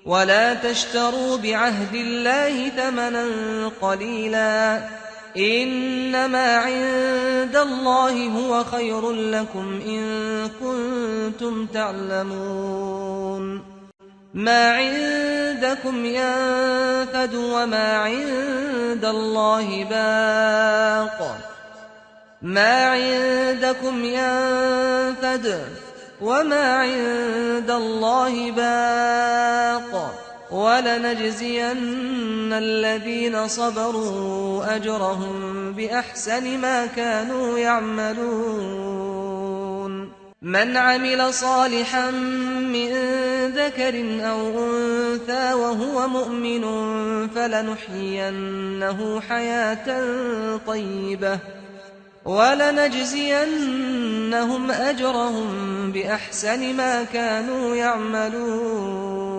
ولا تشتروا بعهد الله ثمنا قليلا إنما عند الله هو خير لكم إن كنتم تعلمون ما عندكم ينفد وما عند الله باق ما عندكم ينفد وما عند الله باق ولنجزين الذين صبروا أجرهم بأحسن ما كانوا يعملون من عمل صالحا من ذكر أو أنثى وهو مؤمن فلنحيينه حياة طيبة ولنجزينهم أجرهم بأحسن ما كانوا يعملون